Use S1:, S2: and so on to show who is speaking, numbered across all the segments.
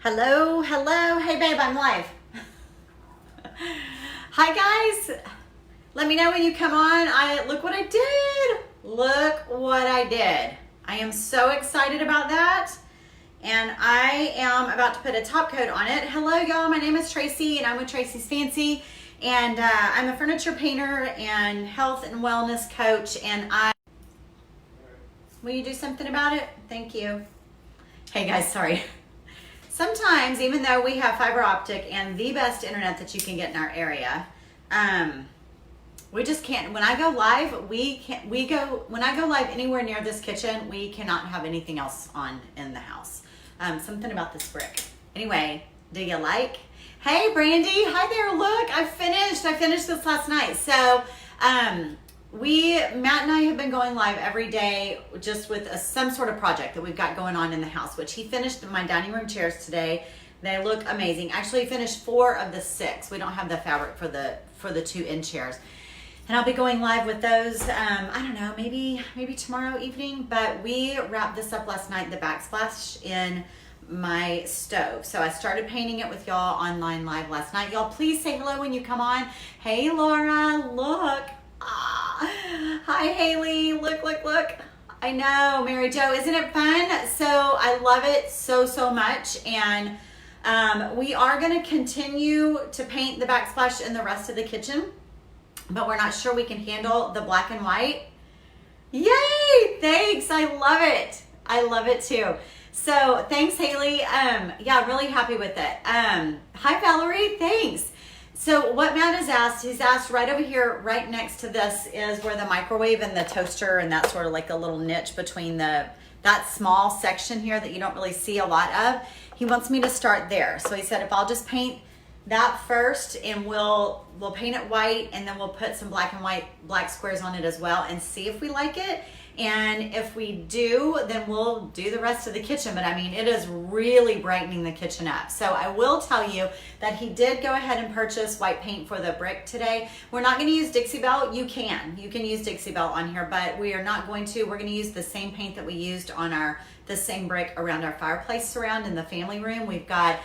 S1: Hello, hello. Hey babe, I'm live. Hi guys. Let me know when you come on. Look what I did. Look what I did. I am so excited about that. And I am about to put a top coat on it. Hello y'all, my name is Tracey and I'm with Tracey's Fancy. And I'm a furniture painter and health and wellness coach. And will you do something about it? Thank you. Hey guys, sorry. Sometimes, even though we have fiber optic and the best internet that you can get in our area, we just can't. When I go live, when I go live anywhere near this kitchen, we cannot have anything else on in the house. Something about this brick. Anyway, do you like? Hey, Brandy. Hi there. Look, I finished this last night. So, Matt and I have been going live every day just with some sort of project that we've got going on in the house, which he finished my dining room chairs today. They look amazing. Actually, he finished 4 of the 6. We don't have the fabric for the 2 end chairs. And I'll be going live with those, I don't know, maybe tomorrow evening. But we wrapped this up last night, the Backsplash, in my stove. So I started painting it with y'all online live last night. Y'all, please say hello when you come on. Hey, Laura, look. Hi Haley, look. I know, Mary Jo, isn't it fun? So I love it so much. And we are going to continue to paint the backsplash in the rest of the kitchen, but we're not sure we can handle the black and white. Yay, thanks, I love it too. So thanks Haley. Yeah, really happy with it. Hi Valerie, thanks. So what Matt has asked, he's asked right over here, right next to this is where the microwave and the toaster and that sort of like a little niche between that small section here that you don't really see a lot of. He wants me to start there. So he said if I'll just paint that first and we'll paint it white and then we'll put some black and white black squares on it as well and see if we like it. And if we do, then we'll do the rest of the kitchen. But I mean, it is really brightening the kitchen up. So I will tell you that he did go ahead and purchase white paint for the brick today. We're not going to use Dixie Belle. You can use Dixie Belle on here, but we are not going to. We're going to use the same paint that we used on the same brick around our fireplace surround in the family room. We've got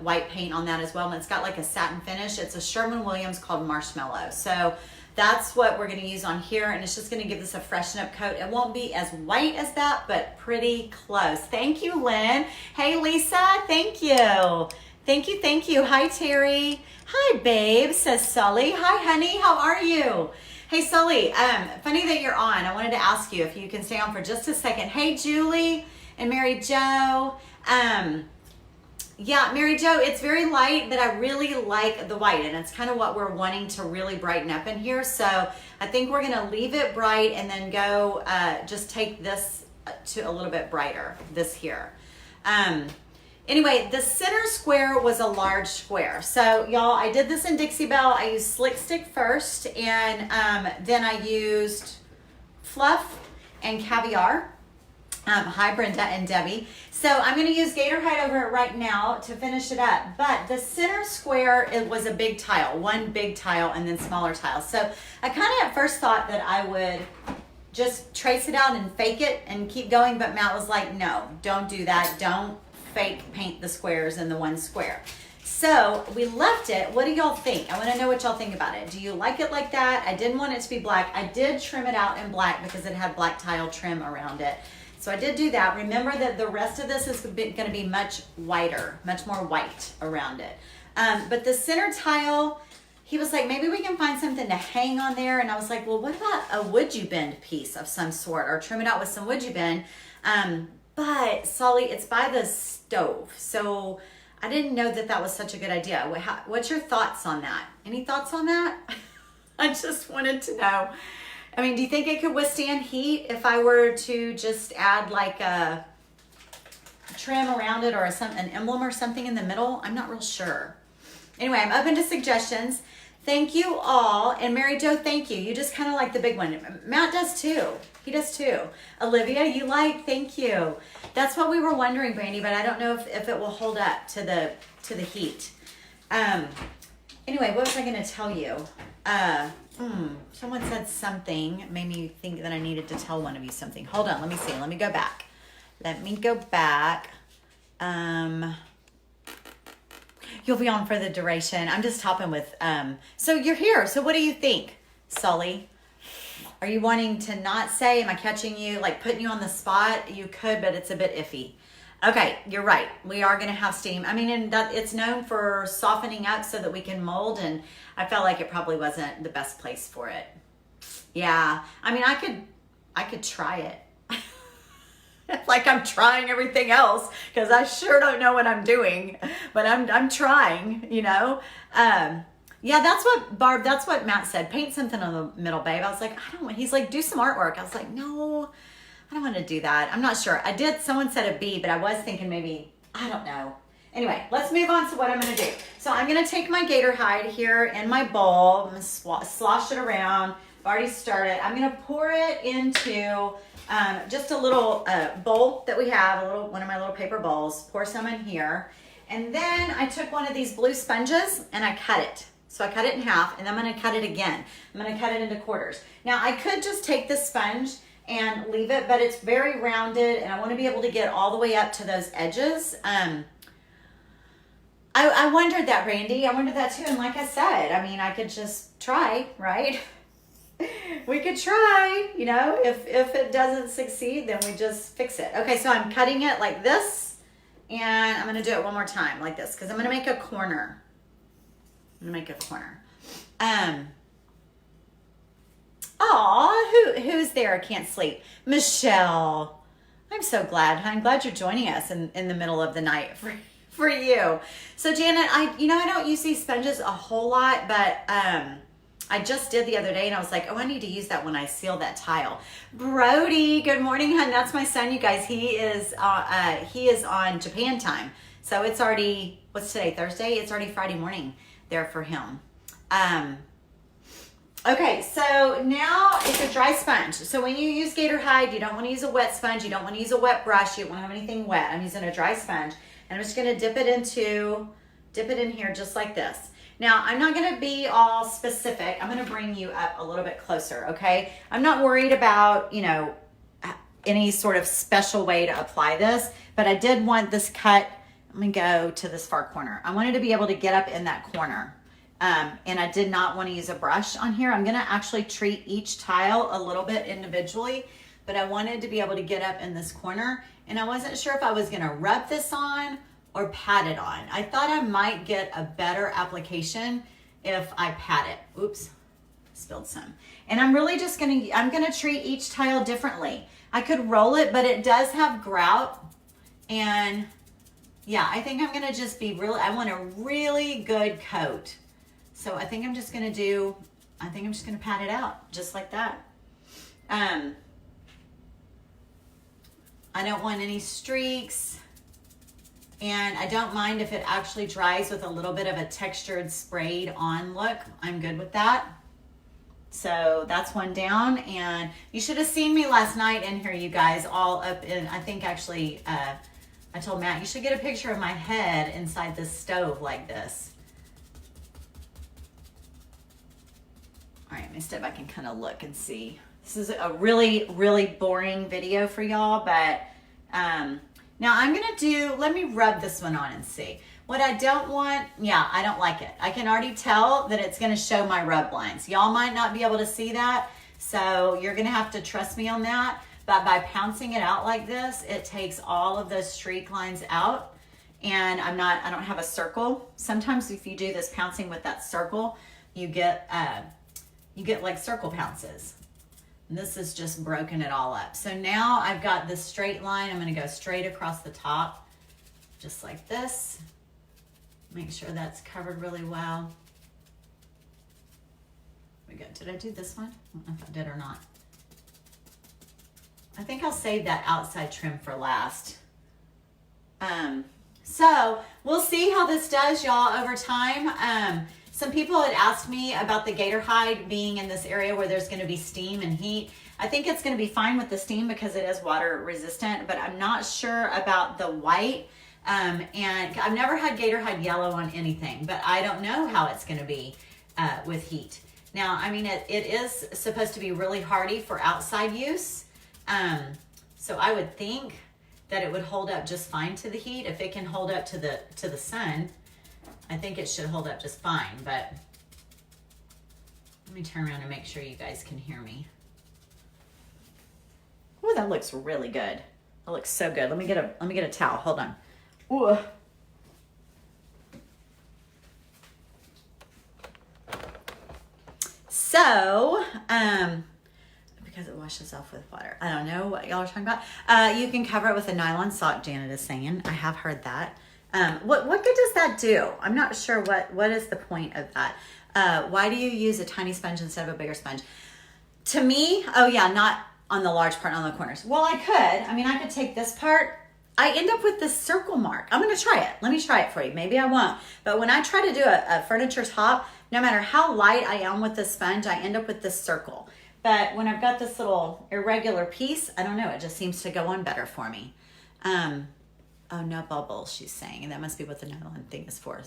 S1: white paint on that as well. And it's got like a satin finish. It's a Sherwin-Williams called Marshmallow. So that's what we're going to use on here, and it's just going to give this a freshen up coat. It won't be as white as that, but pretty close. Thank you, Lynn. Hey, Lisa, thank you. Thank you. Hi, Terry. Hi, babe, says Sully. Hi, honey, how are you? Hey, Sully, funny that you're on. I wanted to ask you if you can stay on for just a second. Hey, Julie and Mary Jo. Yeah, Mary Jo, it's very light, but I really like the white, and it's kind of what we're wanting to really brighten up in here. So I think we're going to leave it bright and then go just take this to a little bit brighter, this here. Anyway, the center square was a large square. So y'all, I did this in Dixie Belle. I used Slick Stick first, and then I used Fluff and Caviar. Hi Brenda and Debbie. So I'm going to use Gator Hide over it right now to finish it up. But the center square, it was a big tile, one big tile and then smaller tiles. So I kind of at first thought that I would just trace it out and fake it and keep going. But Matt was like, no, don't do that. Don't fake paint the squares in the one square. So we left it. What do y'all think? I want to know what y'all think about it. Do you like it like that? I didn't want it to be black. I did trim it out in black because it had black tile trim around it. So I did do that. Remember that the rest of this is going to be much whiter, much more white around it. But the center tile, he was like, maybe we can find something to hang on there. And I was like, well, what about a wood you bend piece of some sort, or trim it out with some wood you bend? But Sully, it's by the stove. So I didn't know that was such a good idea. What's your thoughts on that? Any thoughts on that? I just wanted to know. I mean, do you think it could withstand heat if I were to just add like a trim around it or an emblem or something in the middle? I'm not real sure. Anyway, I'm open to suggestions. Thank you all. And Mary Jo, thank you. You just kind of like the big one. Matt does too. He does too. Olivia, you like, thank you. That's what we were wondering, Brandy, but I don't know if it will hold up to the heat. Anyway, what was I going to tell you? Someone said something, made me think that I needed to tell one of you something. Hold on, let me see. Let me go back. You'll be on for the duration. I'm just hopping with, so you're here. So what do you think, Sully? Are you wanting to not say, am I catching you, like putting you on the spot? You could, but it's a bit iffy. Okay, you're right. We are going to have steam. I mean, and that it's known for softening up so that we can mold, and I felt like it probably wasn't the best place for it. Yeah, I mean, I could try it. Like I'm trying everything else because I sure don't know what I'm doing, but I'm trying, you know. Yeah, that's what Barb. That's what Matt said. Paint something on the middle, babe. I was like, I don't want. He's like, do some artwork. I was like, no. I don't want to do that. I'm not sure. I did, someone said a B, but I was thinking maybe, I don't know. Anyway, let's move on to what I'm going to do. So I'm going to take my Gator Hide here in my bowl. I'm going to slosh it around. I've already started. I'm going to pour it into just a little bowl that we have, one of my little paper bowls. Pour some in here. And then I took one of these blue sponges and I cut it. So I cut it in half, and I'm going to cut it again. I'm going to cut it into quarters. Now I could just take this sponge and leave it, but it's very rounded and I want to be able to get all the way up to those edges. I wondered that, Randy. I wondered that too. And like I said, I mean, I could just try, right? We could try, you know, if it doesn't succeed, then we just fix it. Okay, so I'm cutting it like this, and I'm going to do it one more time like this because I'm going to make a corner. Aw, who's there? I can't sleep. Michelle. I'm so glad. I'm glad you're joining us in the middle of the night for you. So Janet, I don't use these sponges a whole lot, but I just did the other day and I was like, oh, I need to use that when I seal that tile. Brody, good morning, hun. That's my son, you guys. He is on Japan time. So it's already, what's today, Thursday? It's already Friday morning there for him. Okay, so now it's a dry sponge. So when you use Gator Hide, you don't want to use a wet sponge. You don't want to use a wet brush. You don't want to have anything wet. I'm using a dry sponge. And I'm just going to dip it in here just like this. Now, I'm not going to be all specific. I'm going to bring you up a little bit closer, okay? I'm not worried about, you know, any sort of special way to apply this, but I did want this cut. I'm going to go to this far corner. I wanted to be able to get up in that corner. And I did not want to use a brush on here. I'm going to actually treat each tile a little bit individually, but I wanted to be able to get up in this corner, and I wasn't sure if I was going to rub this on or pat it on. I thought I might get a better application if I pat it. Oops, spilled some. And I'm really just I'm going to treat each tile differently. I could roll it, but it does have grout, and yeah, I think I'm going to just be I want a really good coat. So I think I'm just going to pat it out just like that. I don't want any streaks, and I don't mind if it actually dries with a little bit of a textured sprayed on look. I'm good with that. So that's one down, and you should have seen me last night in here, you guys, all up in, I think actually, I told Matt, you should get a picture of my head inside this stove like this. All right, let me step back and kind of look and see. This is a really, really boring video for y'all, but now I'm gonna let me rub this one on and see. What I don't want, yeah, I don't like it. I can already tell that it's gonna show my rub lines. Y'all might not be able to see that, so you're gonna have to trust me on that. But by pouncing it out like this, it takes all of those streak lines out, and I don't have a circle. Sometimes if you do this pouncing with that circle, you get like circle pounces. And this is just broken it all up. So now I've got this straight line. I'm going to go straight across the top, just like this. Make sure that's covered really well. We go. Did I do this one? I don't know if I did or not. I think I'll save that outside trim for last. So we'll see how this does, y'all, over time. Some people had asked me about the Gator Hide being in this area where there's going to be steam and heat. I think it's going to be fine with the steam because it is water resistant, but I'm not sure about the white. And I've never had Gator Hide yellow on anything, but I don't know how it's going to be with heat. Now, I mean, it is supposed to be really hardy for outside use. So I would think that it would hold up just fine to the heat if it can hold up to the sun. I think it should hold up just fine, but let me turn around and make sure you guys can hear me. Oh, that looks really good. That looks so good. Let me get a towel. Hold on. Ooh. So, because it washes off with water. I don't know what y'all are talking about. You can cover it with a nylon sock, Janet is saying. I have heard that. What good does that do? I'm not sure what is the point of that. Why do you use a tiny sponge instead of a bigger sponge? To me, oh yeah, not on the large part, on the corners. Well, I could. I mean, I could take this part. I end up with this circle mark. I'm going to try it. Let me try it for you. Maybe I won't. But when I try to do a furniture top, no matter how light I am with the sponge, I end up with this circle. But when I've got this little irregular piece, I don't know, it just seems to go on better for me. Oh, no bubbles, she's saying. And that must be what the nylon thing is for.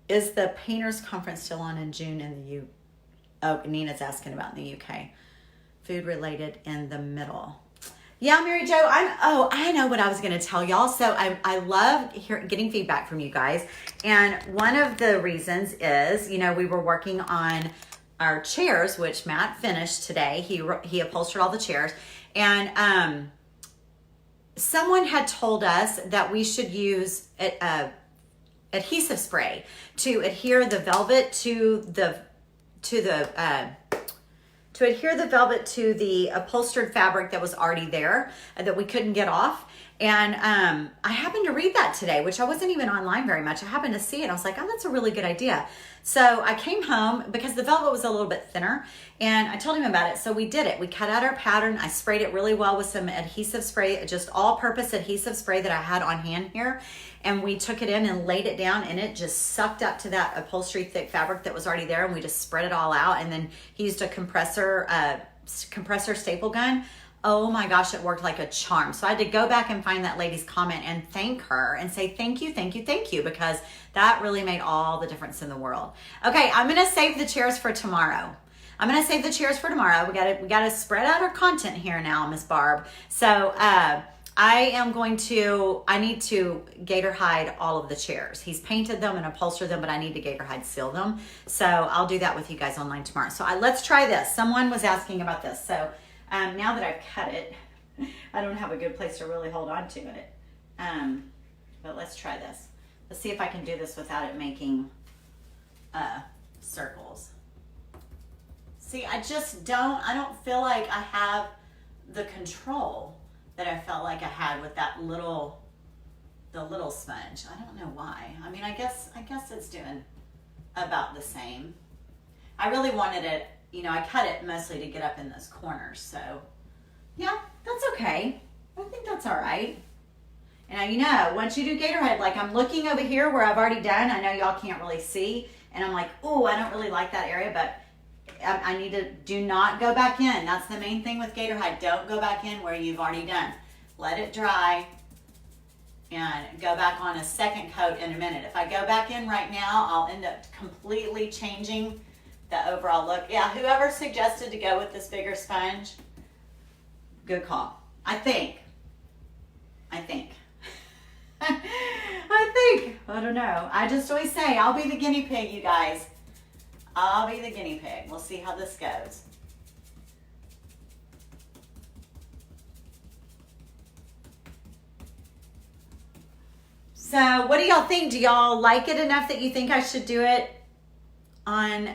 S1: Is the Painters Conference still on in June in the U? Oh, Nina's asking about in the UK. Food related in the middle. Yeah, Mary Jo, I know what I was going to tell y'all. So I love getting feedback from you guys. And one of the reasons is, you know, we were working on our chairs, which Matt finished today. He upholstered all the chairs. And someone had told us that we should use adhesive spray to adhere the velvet to the upholstered fabric that was already there that we couldn't get off. And I happened to read that today, which I wasn't even online very much. I happened to see it. I was like, oh, that's a really good idea. So I came home because the velvet was a little bit thinner and I told him about it. So we did it. We cut out our pattern. I sprayed it really well with some adhesive spray, just all-purpose adhesive spray that I had on hand here. And we took it in and laid it down and it just sucked up to that upholstery thick fabric that was already there. And we just spread it all out. And then he used a compressor staple gun. Oh my gosh, it worked like a charm. So I had to go back and find that lady's comment and thank her and say thank you, because that really made all the difference in the world. Okay, I'm gonna save the chairs for tomorrow. We gotta spread out our content here now, Miss Barb. So I need to Gator Hide all of the chairs. He's painted them and upholstered them, but I need to Gator Hide seal them. So I'll do that with you guys online tomorrow. So let's try this. Someone was asking about this. So now that I've cut it, I don't have a good place to really hold on to it. But let's try this. Let's see if I can do this without it making circles. See, I don't feel like I have the control that I felt like I had with the little sponge. I don't know why. I mean, I guess it's doing about the same. I really wanted it, you know, I cut it mostly to get up in those corners. So yeah, that's okay. I think that's all right. And you know, once you do Gator Hide, like I'm looking over here where I've already done, I know y'all can't really see. And I'm like, oh, I don't really like that area, but I need to do not go back in. That's the main thing with Gator Hide. Don't go back in where you've already done. Let it dry and go back on a second coat in a minute. If I go back in right now, I'll end up completely changing the overall look. Yeah, whoever suggested to go with this bigger sponge, good call. I think. I don't know. I just always say, I'll be the guinea pig, you guys. I'll be the guinea pig. We'll see how this goes. So what do y'all think? Do y'all like it enough that you think I should do it on,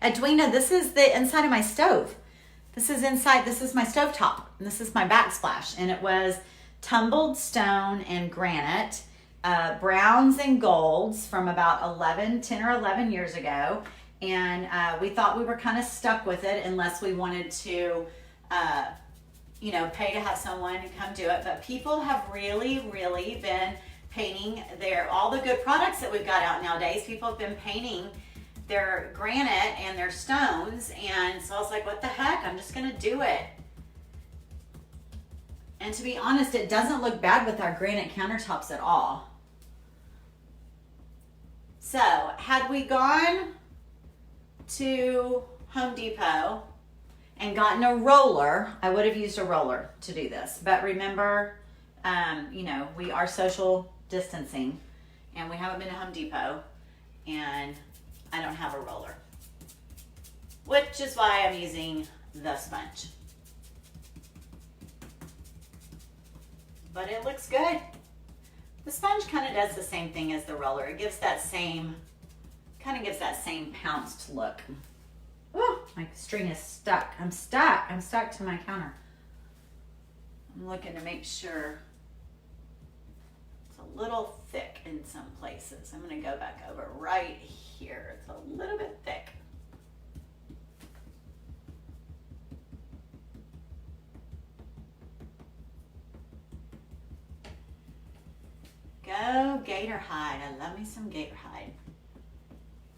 S1: Edwina, this is the inside of my stove. This is my stove top. And this is my backsplash. And it was tumbled stone and granite, browns and golds from about 10 or 11 years ago. And we thought we were kind of stuck with it unless we wanted to, you know, pay to have someone come do it. But people have really, really been painting all the good products that we've got out nowadays. People have been painting their granite and their stones. And so I was like, what the heck? I'm just going to do it. And to be honest, it doesn't look bad with our granite countertops at all. So had we gone to Home Depot and gotten a roller, I would have used a roller to do this. But remember, you know, we are social distancing and we haven't been to Home Depot, and I don't have a roller, which is why I'm using the sponge. But it looks good. The sponge kind of does the same thing as the roller. It gives that same, kind of gives that same pounced look. Oh, my string is stuck. I'm stuck to my counter. I'm looking to make sure it's a little thick in some places. I'm going to go back over right here. It's a little bit thick. Go Gator Hide. I love me some Gator Hide.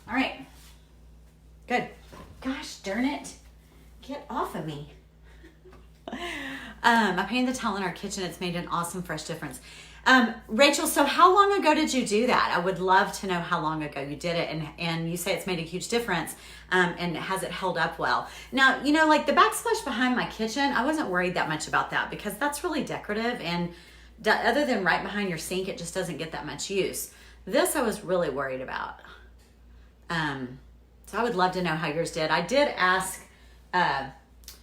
S1: All right. Good. Gosh darn it. Get off of me. I painted the towel in our kitchen. It's made an awesome fresh difference. Rachel, so how long ago did you do that? I would love to know how long ago you did it, and you say it's made a huge difference, and has it held up well? Now, you know, like the backsplash behind my kitchen, I wasn't worried that much about that because that's really decorative, and other than right behind your sink, it just doesn't get that much use. This I was really worried about. So I would love to know how yours did. I did ask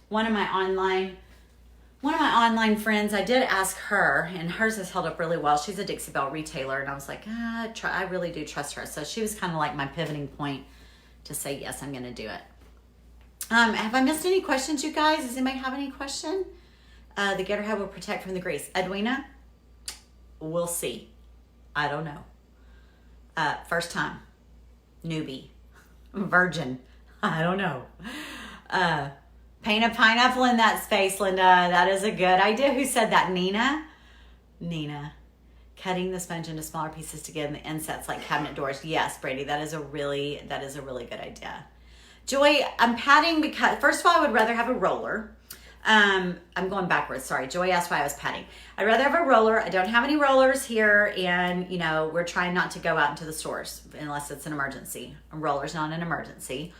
S1: one of my online friends, I did ask her, and hers has held up really well. She's a Dixie Belle retailer, and I was like, I really do trust her. So she was kind of like my pivoting point to say, yes, I'm going to do it. Have I missed any questions, you guys? Does anybody have any question? The Gator Hide will protect from the grease. Edwina, we'll see. I don't know. First time. Newbie. Virgin. I don't know. Paint a pineapple in that space, Linda. That is a good idea. Who said that? Nina? Nina. Cutting the sponge into smaller pieces to give them the insets like cabinet doors. Yes, Brady, that is a really good idea. Joy, I'm patting because, first of all, I would rather have a roller. I'm going backwards. Sorry. Joy asked why I was patting. I'd rather have a roller. I don't have any rollers here, and you know, we're trying not to go out into the stores unless it's an emergency. A roller's not an emergency.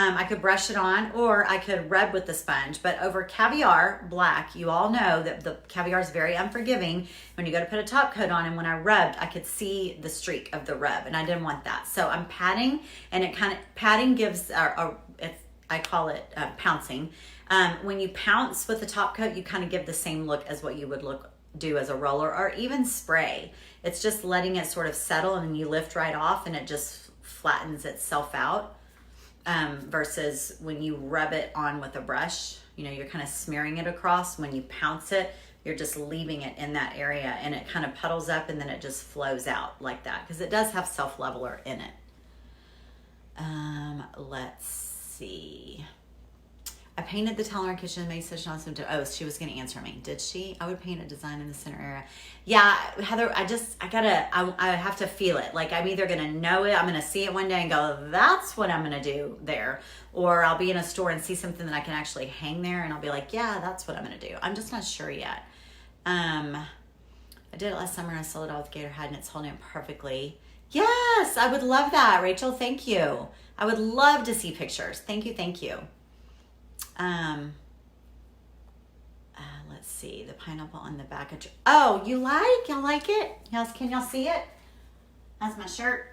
S1: I could brush it on, or I could rub with the sponge, but over Caviar black, you all know that the Caviar is very unforgiving when you go to put a top coat on, and when I rubbed, I could see the streak of the rub, and I didn't want that. So I'm patting, and it kind of, patting gives, I call it pouncing. When you pounce with the top coat, you kind of give the same look as what you would do as a roller, or even spray. It's just letting it sort of settle, and you lift right off, and it just flattens itself out. Versus when you rub it on with a brush, you know, you're kind of smearing it across. When you pounce it, you're just leaving it in that area, and it kind of puddles up, and then it just flows out like that because it does have self-leveler in it. Let's see. I painted the towel in our kitchen and made such an awesome. Oh, she was going to answer me. Did she? I would paint a design in the center area. Yeah, Heather, I have to feel it. Like I'm either going to know it, I'm going to see it one day and go, that's what I'm going to do there. Or I'll be in a store and see something that I can actually hang there and I'll be like, yeah, that's what I'm going to do. I'm just not sure yet. I did it last summer and I sold it all with Gator Hide and it's holding it perfectly. Yes, I would love that, Rachel. Thank you. I would love to see pictures. Thank you. Thank you. Let's see, the pineapple on the back of, y'all like it? Yes, can y'all see it? That's my shirt.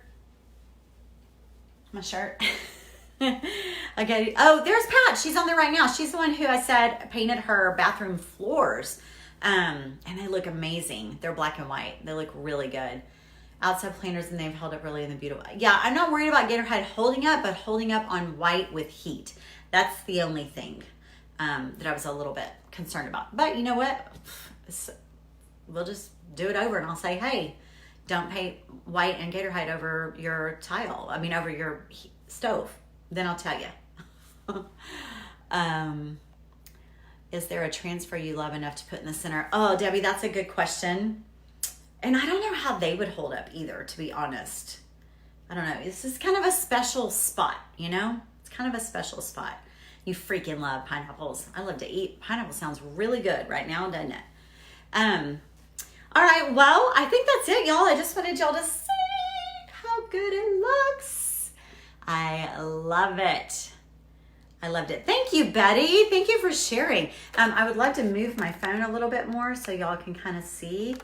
S1: Okay. Oh, there's Pat. She's on there right now. She's the one who I said painted her bathroom floors. And they look amazing. They're black and white. They look really good. Outside planters, and they've held up really in the beautiful. Yeah, I'm not worried about Gator Hide holding up, but holding up on white with heat. That's the only thing that I was a little bit concerned about. But you know what? We'll just do it over and I'll say, hey, don't paint white and Gator Hide over your tile. I mean, over your stove. Then I'll tell you. Is there a transfer you love enough to put in the center? Oh, Debbie, that's a good question. And I don't know how they would hold up either, to be honest. I don't know. This is kind of a special spot, you know? It's kind of a special spot. You freaking love pineapples. I love to eat. Pineapple sounds really good right now, doesn't it? All right, well, I think that's it, y'all. I just wanted y'all to see how good it looks. I love it. I loved it. Thank you, Betty. Thank you for sharing. I would love to move my phone a little bit more so y'all can kind of see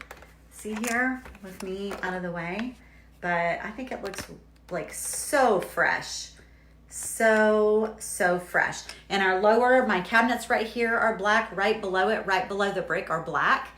S1: here with me out of the way. but I think it looks like so fresh. So fresh. And our lower, my cabinets right here are black. Right below it, right below the brick are black.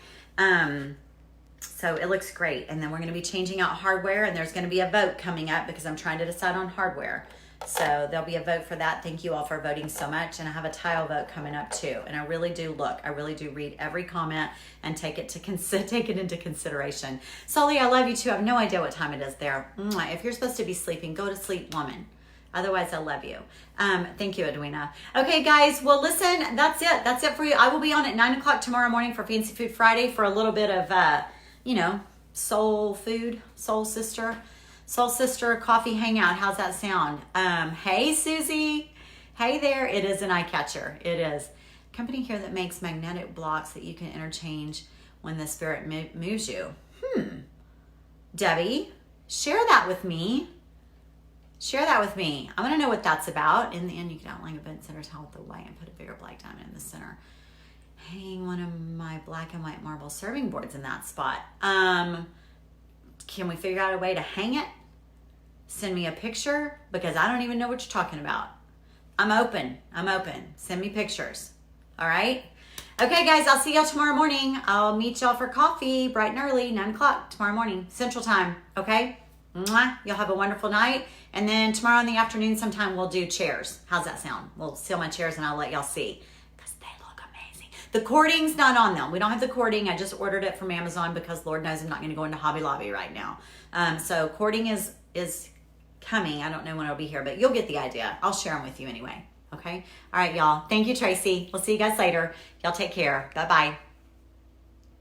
S1: So it looks great. And then we're going to be changing out hardware, and there's going to be a vote coming up because I'm trying to decide on hardware. So there'll be a vote for that. Thank you all for voting so much. And I have a tile vote coming up too. And I really do read every comment and take it into consideration. Sully, I love you too. I have no idea what time it is there. If you're supposed to be sleeping, go to sleep, woman. Otherwise, I love you. Thank you, Edwina. Okay, guys. Well, listen, that's it. That's it for you. I will be on at 9 o'clock tomorrow morning for Fancy Food Friday for a little bit of, soul food, soul sister coffee hangout. How's that sound? Hey, Susie. Hey there. It is an eye catcher. It is. Company here that makes magnetic blocks that you can interchange when the spirit moves you. Debbie, share that with me. I want to know what that's about. In the end, you can outline event center tile with the white and put a bigger black diamond in the center. Hang one of my black and white marble serving boards in that spot. Can we figure out a way to hang it? Send me a picture because I don't even know what you're talking about. I'm open. Send me pictures. All right. Okay, guys, I'll see y'all tomorrow morning. I'll meet y'all for coffee bright and early, 9 o'clock tomorrow morning, Central Time. Okay. Mwah. You'll have a wonderful night. And then tomorrow in the afternoon sometime we'll do chairs. How's that sound? We'll seal my chairs and I'll let y'all see because they look amazing. The cording's not on them. We don't have the cording. I just ordered it from Amazon because Lord knows I'm not going to go into Hobby Lobby right now. So cording is coming. I don't know when it'll be here, but you'll get the idea. I'll share them with you anyway. Okay. All right, y'all. Thank you, Tracy. We'll see you guys later. Y'all take care. Bye-bye.